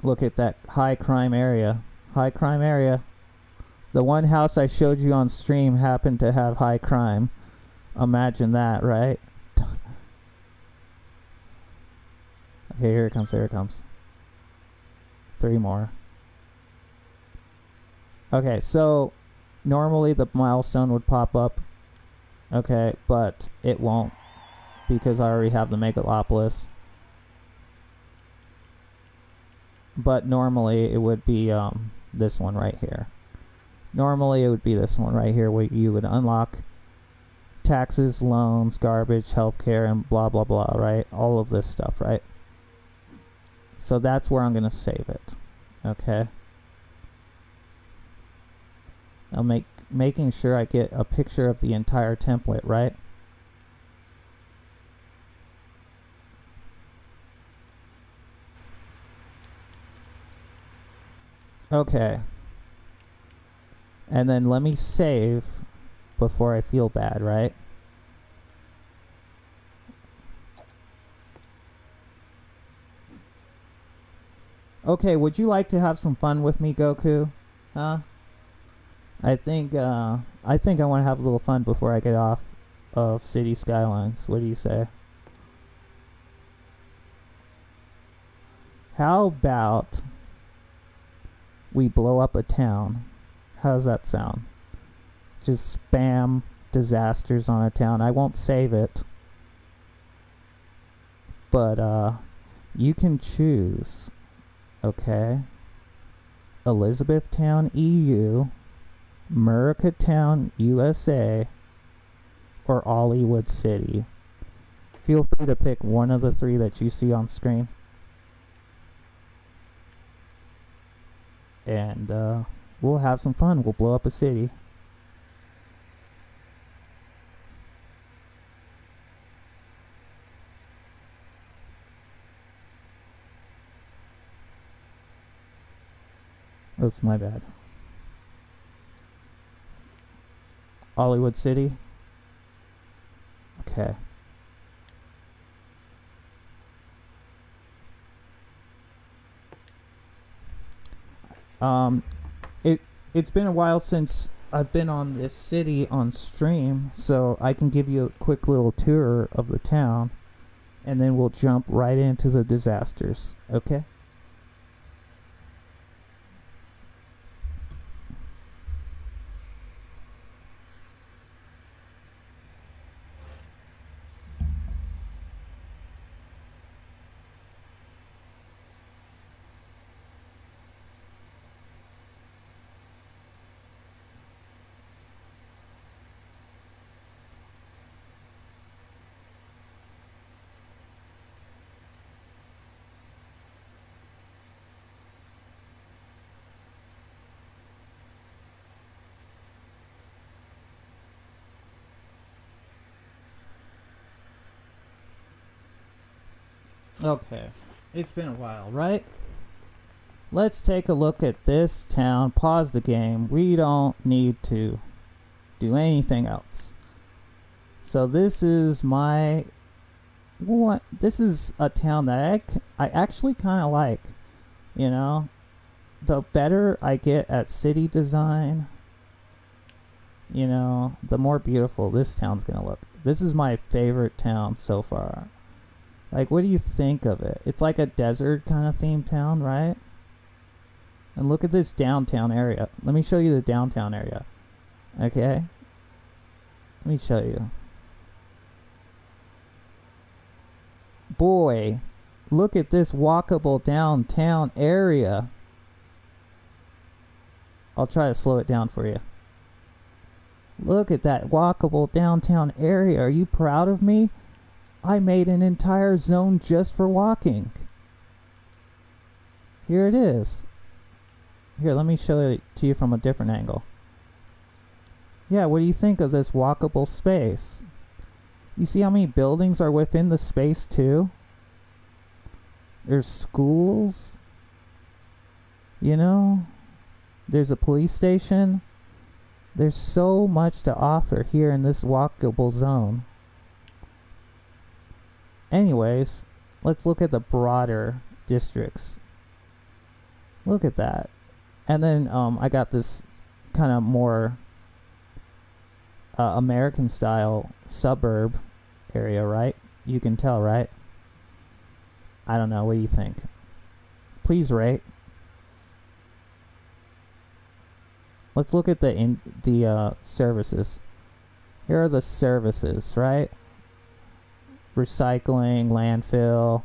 Look at that high crime area. High crime area. The one house I showed you on stream happened to have high crime. Imagine that, right? Okay, here it comes, here it comes. 3 more. Okay, so normally the milestone would pop up. Okay, but it won't because I already have the Megalopolis. But normally it would be this one right here. Normally it would be this one right here where you would unlock taxes, loans, garbage, healthcare, and blah blah blah, right? All of this stuff, right? So that's where I'm going to save it. Okay. I'm making sure I get a picture of the entire template, right? Okay. And then let me save before I feel bad, right? Okay, would you like to have some fun with me, Goku? Huh? I think I want to have a little fun before I get off of City Skylines. What do you say? How about we blow up a town? How's that sound? Just spam disasters on a town. I won't save it. But you can choose. Okay. Elizabethtown, EU, Murrica Town, USA, or Hollywood City. Feel free to pick one of the three that you see on screen. And we'll have some fun. We'll blow up a city. Oops, my bad. Hollywood City. Okay. It's been a while since I've been on this city on stream, so I can give you a quick little tour of the town, and then we'll jump right into the disasters, okay? Okay, it's been a while, right? Let's take a look at this town. Pause the game. We don't need to do anything else. So this is my... What? This is a town that I actually kind of like. You know? The better I get at city design, you know, the more beautiful this town's gonna look. This is my favorite town so far. Like, what do you think of it? It's like a desert kind of themed town, right? And look at this downtown area. Let me show you the downtown area. Okay? Let me show you. Boy, look at this walkable downtown area. I'll try to slow it down for you. Look at that walkable downtown area. Are you proud of me? I made an entire zone just for walking. Here it is. Here, let me show it to you from a different angle. Yeah, what do you think of this walkable space? You see how many buildings are within the space too? There's schools. You know? There's a police station. There's so much to offer here in this walkable zone. Anyways, let's look at the broader districts. Look at that. And then I got this kind of more American style suburb area, right? You can tell, right? I don't know. What do you think? Please rate. Let's look at the services. Here are the services, right? Recycling, landfill,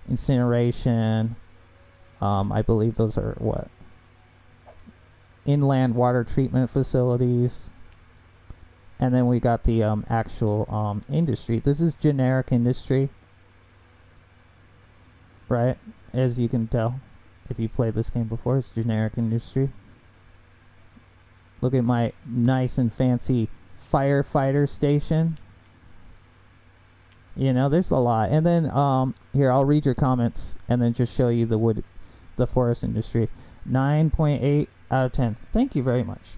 incineration. I believe those are what? Inland water treatment facilities. And then we got the actual industry. This is generic industry, right? As you can tell, if you played this game before, it's generic industry. Look at my nice and fancy firefighter station. You know, there's a lot. And then here, I'll read your comments and then just show you the forest industry. 9.8 out of 10. Thank you very much.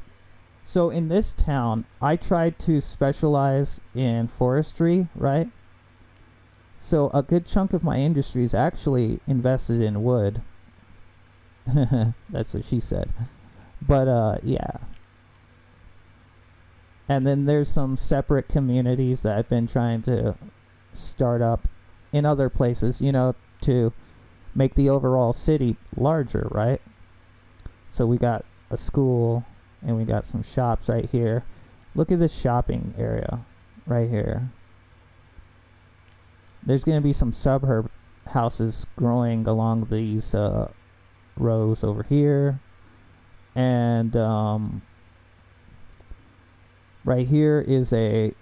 So in this town, I tried to specialize in forestry, right? So a good chunk of my industry is actually invested in wood. That's what she said. But yeah. And then there's some separate communities that I've been trying to start up in other places, you know, to make the overall city larger, right? So we got a school and we got some shops right here. Look at this shopping area right here. There's going to be some suburb houses growing along these rows over here. And right here is a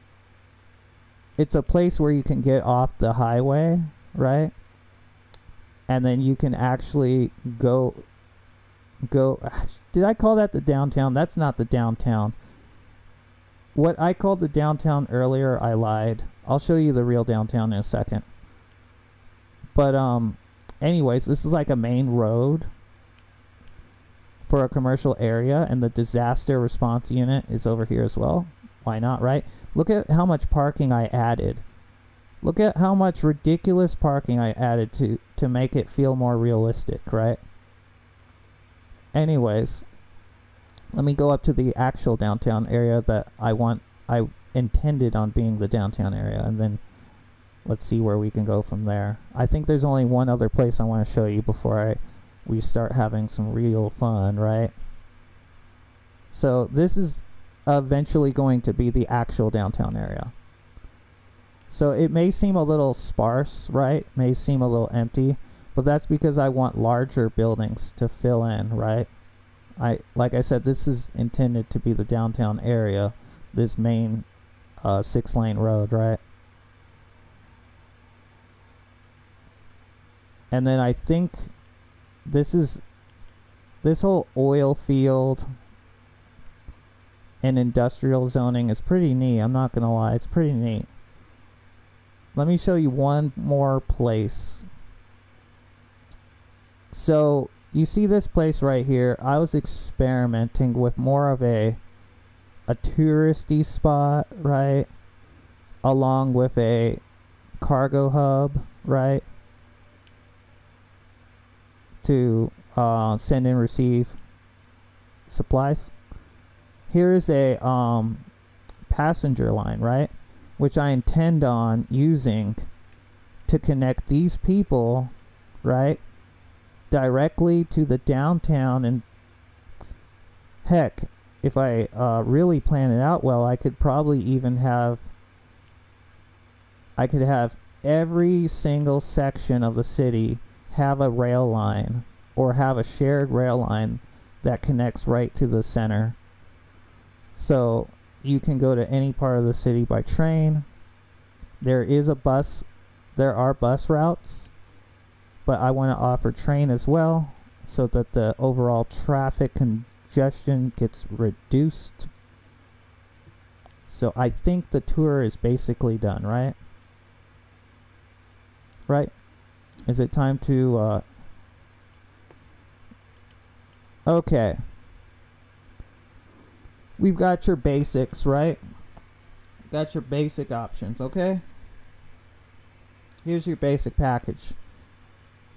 it's a place where you can get off the highway, right? And then you can actually go. Did I call that the downtown? That's not the downtown. What I called the downtown earlier, I lied. I'll show you the real downtown in a second. But anyways, this is like a main road for a commercial area, and the disaster response unit is over here as well. Why not, right? Look at how much parking I added. Look at how much ridiculous parking I added to make it feel more realistic, right? Anyways, let me go up to the actual downtown area that I intended on being the downtown area, and then let's see where we can go from there. I think there's only one other place I want to show you before we start having some real fun, right? So this is eventually going to be the actual downtown area. So it may seem a little sparse, right? May seem a little empty, but that's because I want larger buildings to fill in, right? Like I said, this is intended to be the downtown area, this main 6-lane road, right? And then I think this whole oil field and industrial zoning is pretty neat. I'm not gonna lie, it's pretty neat. Let me show you one more place. So you see this place right here. I was experimenting with more of a touristy spot, right? Along with a cargo hub, right? To send and receive supplies. Here is a passenger line, right? Which I intend on using to connect these people, right? Directly to the downtown. And heck, if I really plan it out well, I could probably even have every single section of the city have a rail line, or have a shared rail line that connects right to the center. So you can go to any part of the city by train. There are bus routes, but I want to offer train as well, so that the overall traffic congestion gets reduced. So I think the tour is basically done, right? Right? Is it time to okay. We've got your basics, right? Got your basic options, okay? Here's your basic package.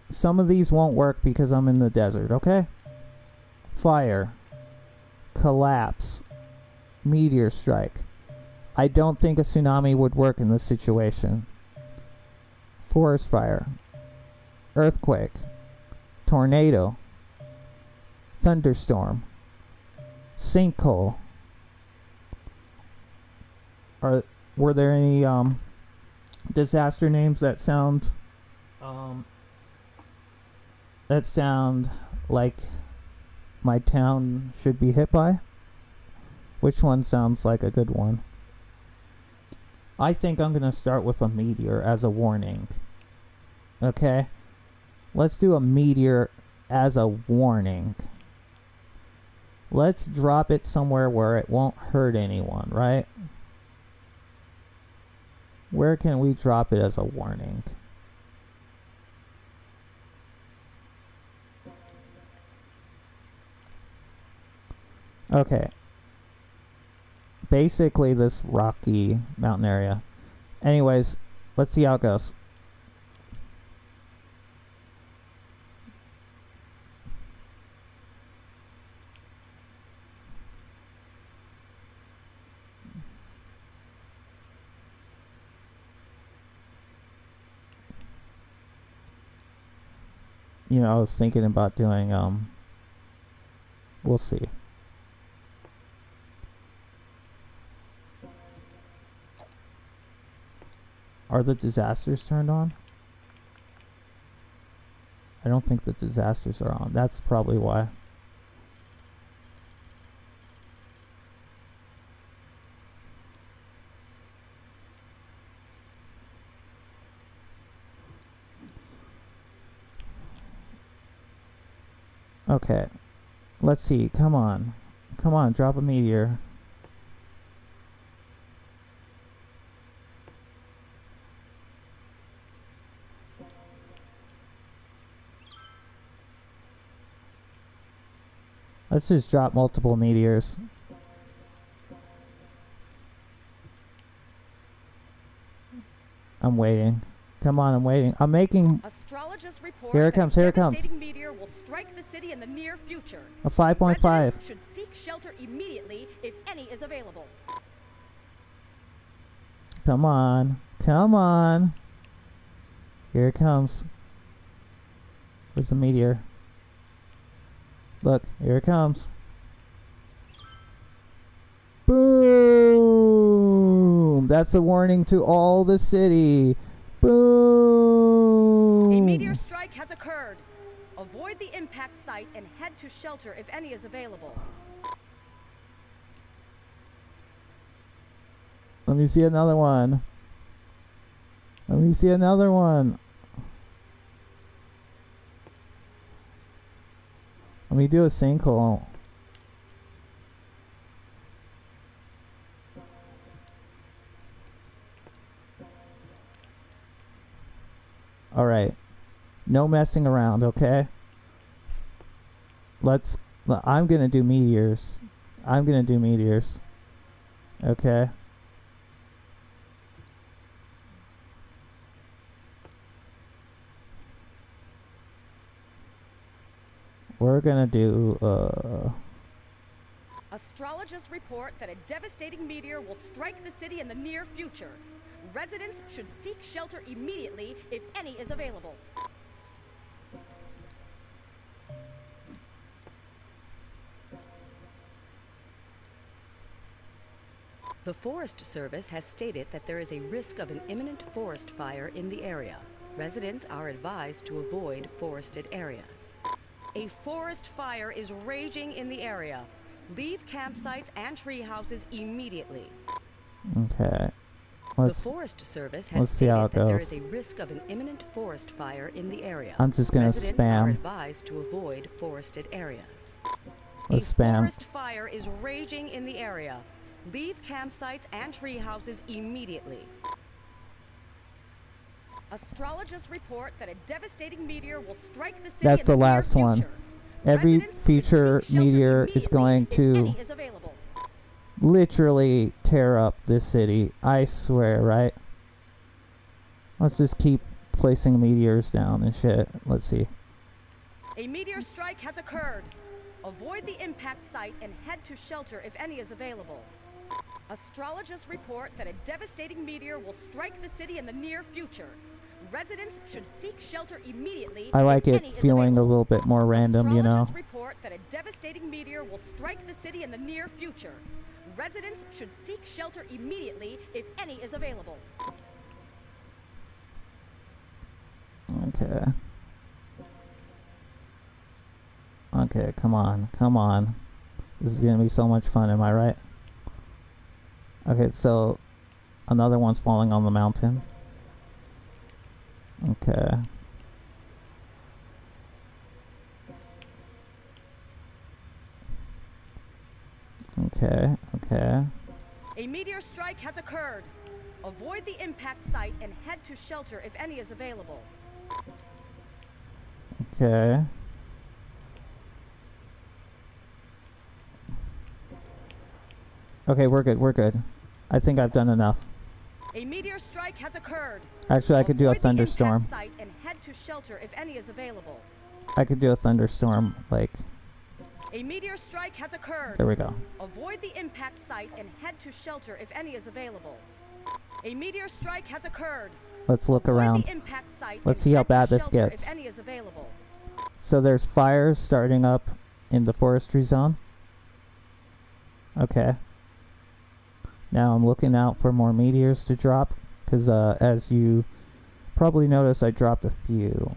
Some of these won't work because I'm in the desert, okay? Fire, collapse, meteor strike. I don't think a tsunami would work in this situation. Forest fire, earthquake, tornado, thunderstorm, sinkhole. Were there any disaster names that sound like my town should be hit by? Which one sounds like a good one? I think I'm gonna start with a meteor as a warning. Okay? Let's do a meteor as a warning. Let's drop it somewhere where it won't hurt anyone, right? Where can we drop it as a warning? Okay. Basically this rocky mountain area. Anyways, let's see how it goes. You know, I was thinking about doing, we'll see. Are the disasters turned on? I don't think the disasters are on. That's probably why. Okay. Let's see. Come on. Come on, drop a meteor. Let's just drop multiple meteors. I'm waiting. Come on, I'm waiting. I'm making... Astrologists report Here it comes, here it comes. devastating meteor will strike the city in the near future. A 5.5. Residents should seek shelter immediately if any is available. Come on. Come on. Here it comes. Where's the meteor? Look, here it comes. Boom! That's the warning to all the city. Boom! A meteor strike has occurred. Avoid the impact site and head to shelter if any is available. Let me see another one. Let me see another one. Let me do a sinkhole. Alright. No messing around, okay? I'm gonna do meteors. I'm gonna do meteors. Okay? We're gonna do, Astrologists report that a devastating meteor will strike the city in the near future. Residents should seek shelter immediately if any is available. The Forest Service has stated that there is a risk of an imminent forest fire in the area. Residents are advised to avoid forested areas. A forest fire is raging in the area. Leave campsites and tree houses immediately. okay. The Forest Service has stated that there is a risk of an imminent forest fire in the area. I'm just gonna Residents are spam. advised to avoid forested areas. Let's A spam. forest fire is raging in the area. Leave campsites and tree houses immediately. Astrologists report that a devastating meteor will strike the city That's in the near last one. future. Every Residents should future seek shelter meteor is immediately going if to any is available. literally tear up this city. I swear, right? Let's just keep placing meteors down and shit. Let's see. A meteor strike has occurred. Avoid the impact site and head to shelter if any is available. Astrologists report that a devastating meteor will strike the city in the near future. Residents should seek shelter immediately. I like if it any is feeling a available. little bit more random, you know? Astrologists report that a devastating meteor will strike the city in the near future. Residents should seek shelter immediately if any is available. Okay. Okay, come on. Come on. This is gonna be so much fun, am I right? Okay, so another one's falling on the mountain. Okay. Okay, okay. A meteor strike has occurred. Avoid the impact site and head to shelter if any is available. Okay. Okay, we're good, we're good. I think I've done enough. A meteor strike has occurred. Actually, I could do a Avoid the thunderstorm. impact site and head to shelter if any is available. I could do a thunderstorm, like, A meteor strike has occurred. there we go. Avoid the impact site and head to shelter if any is available. A meteor strike has occurred. Let's look Avoid around. the impact site Let's and see how head to bad this shelter gets. If any is available. So there's fires starting up in the forestry zone. Okay. Now I'm looking out for more meteors to drop, because as you probably noticed, I dropped a few,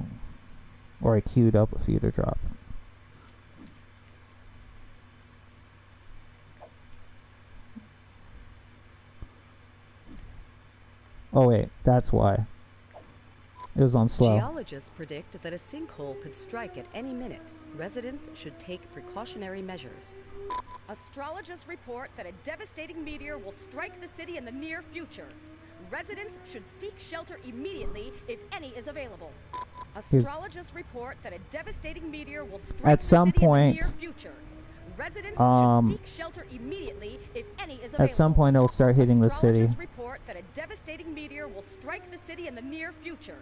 or I queued up a few to drop. Oh wait, that's why. It was on slow. Geologists predict that a sinkhole could strike at any minute. Residents should take precautionary measures. Astrologists report that a devastating meteor will strike the city in the near future. Residents should seek shelter immediately if any is available. Astrologists report that a devastating meteor will strike At the some city point, in the near future. Residents should seek shelter immediately if any is available. At some point, it'll start hitting the city. Astrologists report that a devastating meteor will strike the city in the near future.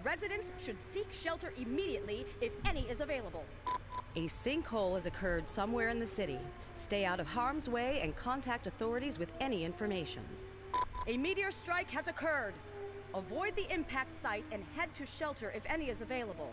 Residents should seek shelter immediately if any is available. A sinkhole has occurred somewhere in the city. Stay out of harm's way and contact authorities with any information. A meteor strike has occurred. Avoid the impact site and head to shelter if any is available.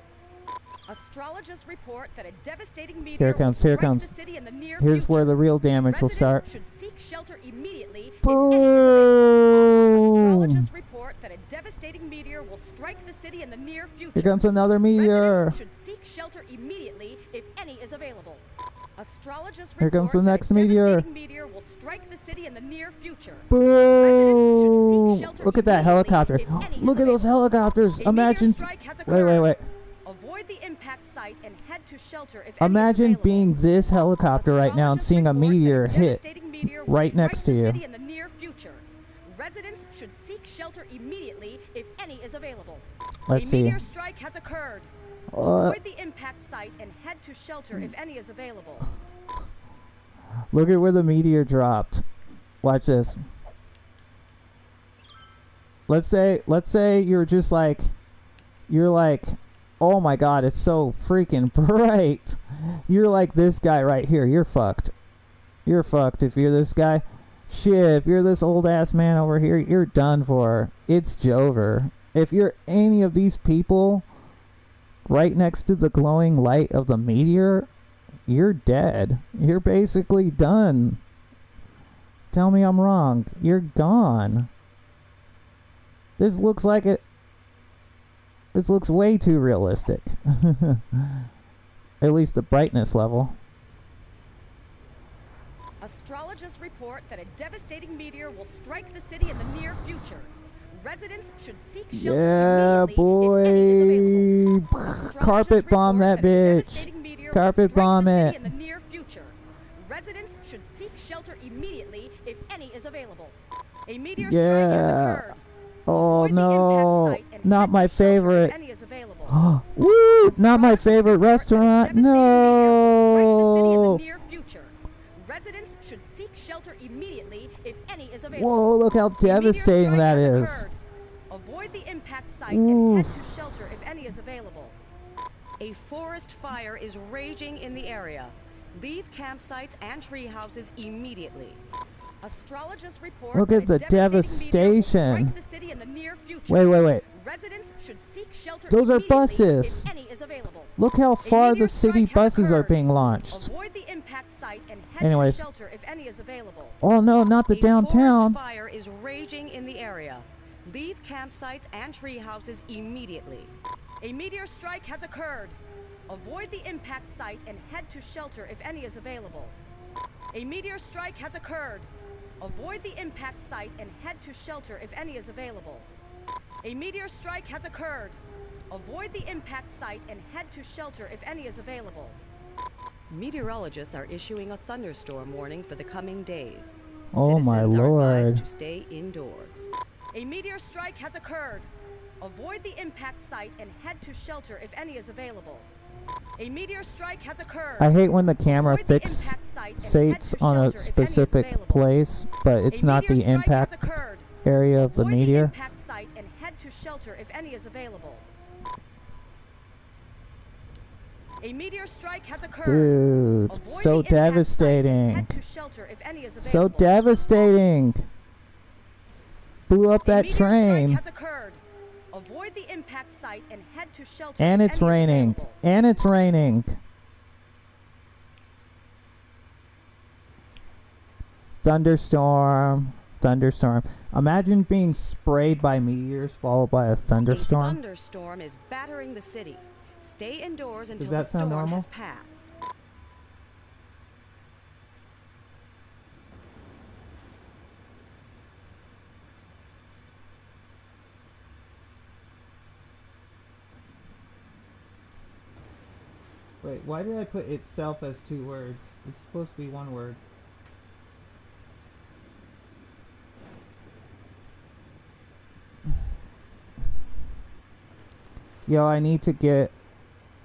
Astrologists report that a devastating meteor will strike the city in the near future. Here's where the real damage will start. Should seek shelter immediately. Boom! Astrologists report that a devastating meteor will strike the city in the near future. Here comes another meteor. Residents should seek shelter immediately if any is available. Astrologists Here comes the report next that a meteor. devastating meteor will strike the city in the near future. Boom! Look at that helicopter. Look at those helicopters. Imagine. Wait. Avoid the impact site and head to shelter if Imagine any is available. being this helicopter right now and seeing a meteor hit right next to you. In the near future. Residents should seek shelter immediately if any is available. Let's see. A meteor strike has occurred. Avoid the impact site and head to shelter if any is available. Look at where the meteor dropped. Watch this. Let's say you're like, oh my god, it's so freaking bright. You're like this guy right here. You're fucked. You're fucked if you're this guy. Shit, if you're this old ass man over here, you're done for. It's Jover. If you're any of these people right next to the glowing light of the meteor, you're dead. You're basically done. Tell me I'm wrong. You're gone. This looks like it. This looks way too realistic. At least the brightness level. Astrologists report that a devastating meteor will strike the city in the near future. Residents should seek shelter immediately if any is available. Carpet bomb that bitch. Carpet bomb it. In the near future. Residents should seek shelter immediately if any is available. A meteor strike has occurred. Oh no, not my favorite. Woo, not my favorite restaurant. No. Residents should seek shelter immediately if any is available. Whoa, look how devastating that is. Avoid the impact site and head to shelter if any is available. A forest fire is raging in the area. Leave campsites and tree houses immediately. Astrologists report look at the devastation. Wait. Residents should seek shelter. Those are buses. If any is available. Look how far the city buses are being launched. Avoid the impact site and head Anyways. to shelter if any is available. Oh no, not the downtown. A forest fire is raging in the area. Leave campsites and tree houses immediately. A meteor strike has occurred. Avoid the impact site and head to shelter if any is available. A meteor strike has occurred. Avoid the impact site and head to shelter if any is available. A meteor strike has occurred. Avoid the impact site and head to shelter if any is available. Meteorologists are issuing a thunderstorm warning for the coming days. Oh my Citizens are lord. advised to stay indoors. A meteor strike has occurred. Avoid the impact site and head to shelter if any is available. A meteor strike has occurred. I hate when the camera Avoid the fixates impact site and head to on a shelter if any is specific available. place, but it's A not meteor the strike has impact occurred. area of the Avoid meteor. The impact site and head to shelter if any is available. A meteor strike has occurred. Dude, Avoid so the impact site and devastating. head to shelter if any is available. So devastating. Blew up that A meteor strike train. has occurred. Avoid the impact site and head to shelter And if it's any is raining. available. And it's raining. Thunderstorm. Imagine being sprayed by meteors followed by a thunderstorm. A thunderstorm is battering the city. Stay indoors until that the sound storm normal? has passed. Wait, why did I put itself as 2 words? It's supposed to be 1 word. Yo, I need to get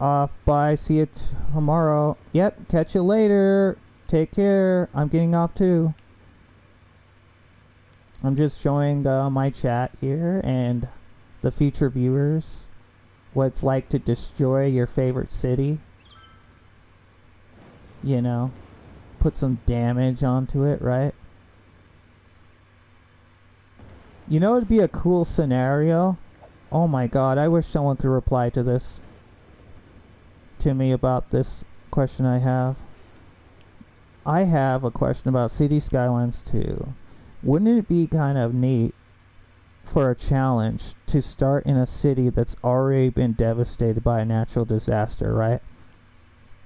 off. Bye. See you tomorrow. Yep, catch you later. Take care. I'm getting off too. I'm just showing my chat here and the future viewers what it's like to destroy your favorite city. You know, put some damage onto it, right? You know, it'd be a cool scenario. Oh my god, I wish someone could reply to this, to me about this question I have. I have a question about City Skylines 2. Wouldn't it be kind of neat for a challenge to start in a city that's already been devastated by a natural disaster, right?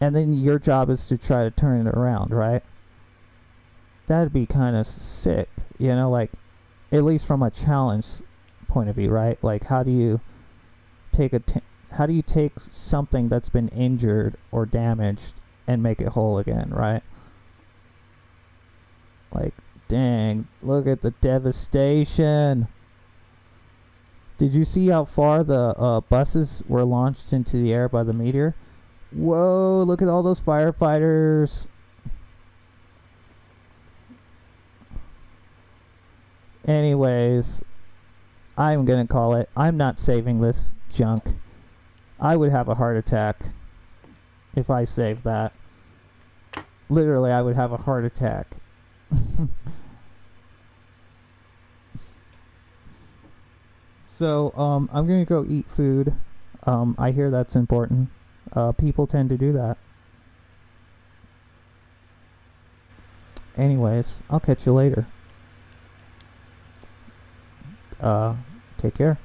And then your job is to try to turn it around, right? That'd be kind of sick, you know, like, at least from a challenge point of view, right? Like, how do you take how do you take something that's been injured or damaged and make it whole again, right? Like, dang, look at the devastation. Did you see how far the buses were launched into the air by the meteor? Whoa, look at all those firefighters. Anyways, I'm gonna call it. I'm not saving this junk. I would have a heart attack if I saved that. Literally, I would have a heart attack. So, I'm gonna go eat food. I hear that's important. People tend to do that. Anyways, I'll catch you later. Take care.